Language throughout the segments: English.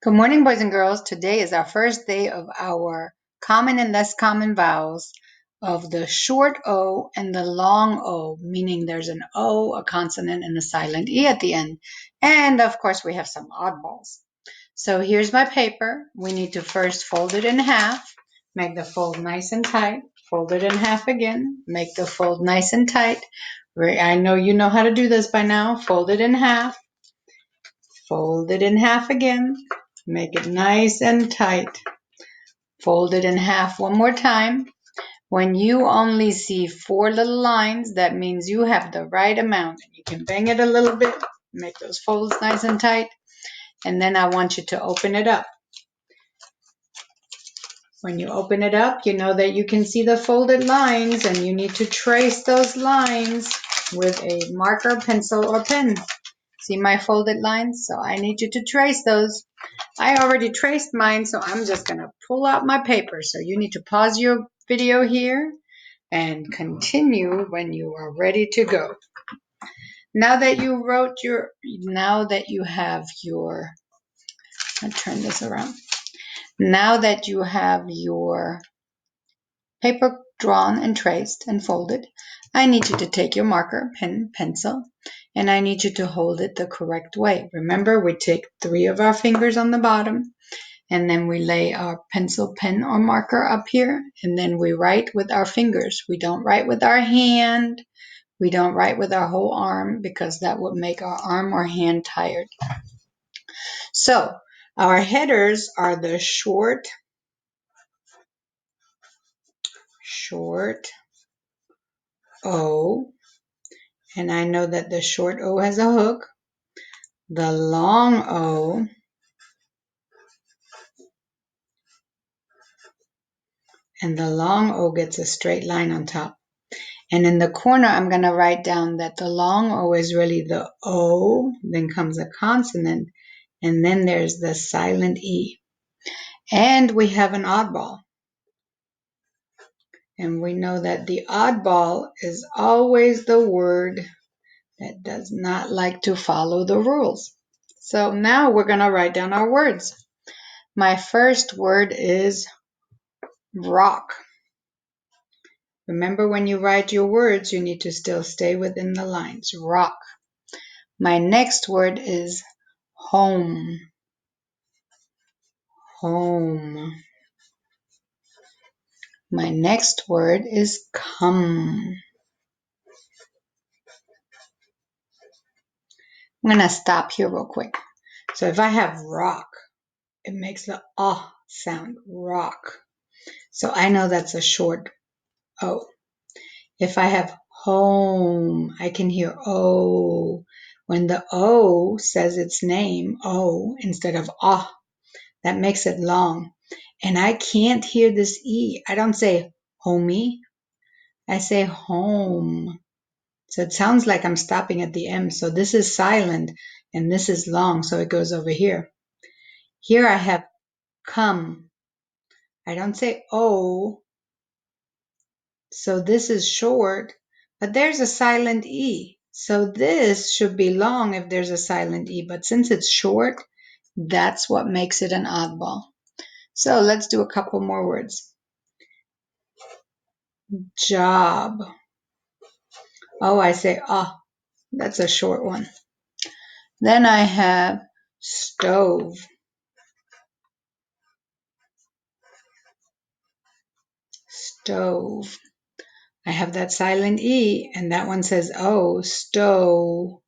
Good morning, boys and girls. Today is our first day of our common and less common vowels of the short O and the long O, meaning there's an O, a consonant, and a silent E at the end. And of course, we have some oddballs. So here's my paper. We need to first fold it in half, make the fold nice and tight, fold it in half again, make the fold nice and tight. I know you know how to do this by now. Fold it in half. Fold it in half again. Make it nice and tight. Fold it in half one more time. When you only see 4 little lines, that means you have the right amount. You can bang it a little bit, make those folds nice and tight, and then I want you to open it up. When you open it up, you know that you can see the folded lines, and you need to trace those lines with a marker, pencil, or pen. See my folded lines? So I need you to trace those. I already traced mine, so I'm just going to pull out my paper. So you need to pause your video here and continue when you are ready to go. Now that you have your, I'll turn this around. Now that you have your paper drawn and traced and folded, I need you to take your marker, pen, pencil, and I need you to hold it the correct way. Remember, we take 3 of our fingers on the bottom, and then we lay our pencil, pen, or marker up here, and then we write with our fingers. We don't write with our hand. We don't write with our whole arm because that would make our arm or hand tired. So our headers are the short O, and I know that the short O has a hook. The long O, and the long O gets a straight line on top. And in the corner, I'm going to write down that the long O is really the O, then comes a consonant, and then there's the silent E. And we have an oddball. And we know that the oddball is always the word that does not like to follow the rules. So now we're going to write down our words. My first word is rock. Remember, when you write your words, you need to still stay within the lines. Rock. My next word is home. Home. My next word is come. I'm going to stop here real quick. So if I have rock, it makes the sound, rock. So I know that's a short O. If I have home, I can hear O. When the O says its name, O, instead of that makes it long. And I can't hear this E. I don't say homie. I say home. So it sounds like I'm stopping at the M. So this is silent and this is long. So it goes over here. Here I have come. I don't say O. So this is short, but there's a silent E. So this should be long if there's a silent E. But since it's short, that's what makes it an oddball. So let's do a couple more words. Job. Oh, I say, that's a short one. Then I have stove. Stove. I have that silent E, and that one says O, stove.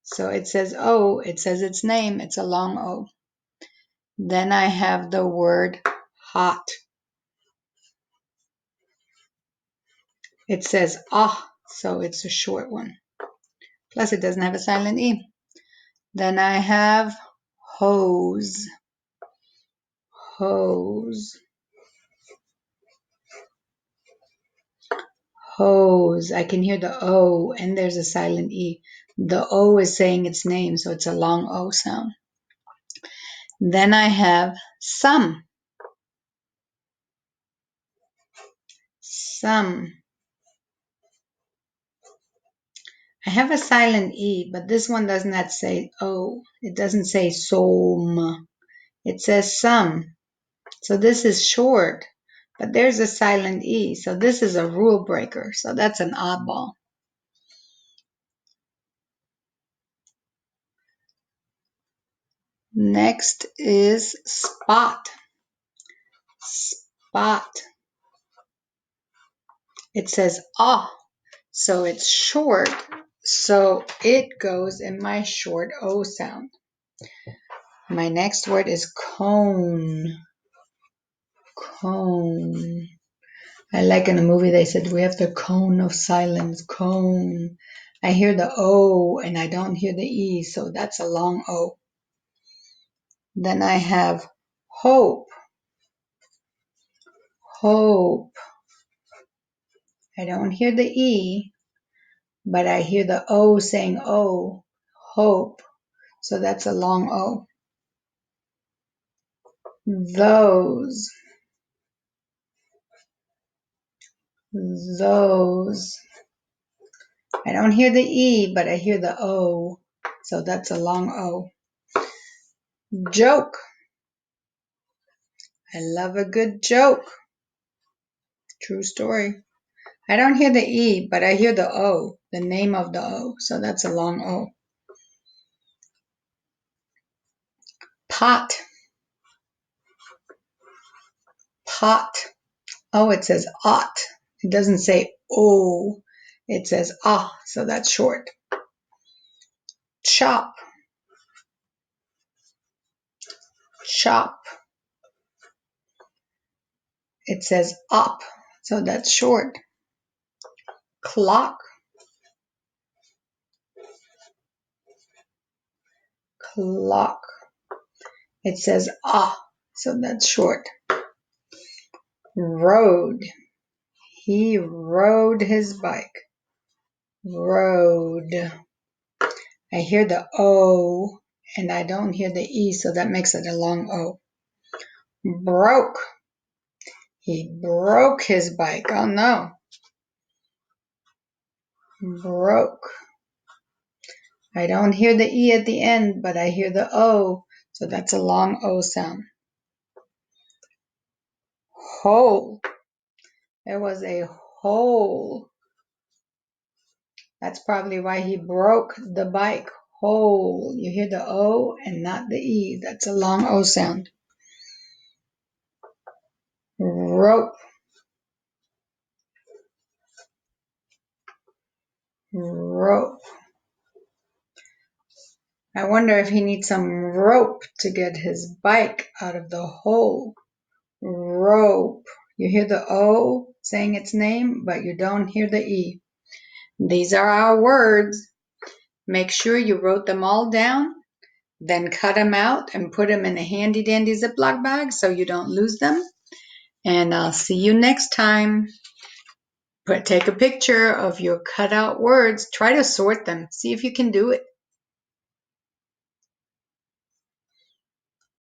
So it says O, it says its name, it's a long O. Then I have the word hot. It says so it's a short one. Plus it doesn't have a silent E. Then I have hose. Hose. Hose. I can hear the O and there's a silent E. The O is saying its name, so it's a long O sound. Then I have some. Some. I have a silent E, but this one does not say O. It doesn't say som. It says some. So this is short, but there's a silent E. So this is a rule breaker. So that's an oddball. Next is spot. Spot. It says ah, so it's short. So it goes in my short O sound. My next word is cone. Cone. I like in a movie they said we have the cone of silence. Cone. I hear the O and I don't hear the E, so that's a long O. Then I have hope. Hope. I don't hear the E, but I hear the O saying O. Hope. So that's a long O. Those. Those. I don't hear the E, but I hear the O. So that's a long O. Joke. I love a good joke. True story. I don't hear the E, but I hear the O, the name of the O. So that's a long O. Pot. Pot. Oh, it says ought. It doesn't say O. It says ah, so that's short. Chop. Chop. It says up, so that's short. Clock. Clock. It says ah, so that's short. Road. He rode his bike. Road. I hear the O and I don't hear the E, so that makes it a long O. Broke. He broke his bike. Oh no. Broke. I don't hear the E at the end, but I hear the O, so that's a long O sound. Hole. There was a hole. That's probably why he broke the bike. Hole. You hear the O and not the E. That's a long O sound. Rope. Rope. I wonder if he needs some rope to get his bike out of the hole. Rope. You hear the O saying its name, but you don't hear the E. These are our words. Make sure you wrote them all down, then cut them out and put them in a handy dandy Ziploc bag so you don't lose them. And I'll see you next time. Take a picture of your cut out words. Try to sort them. See if you can do it.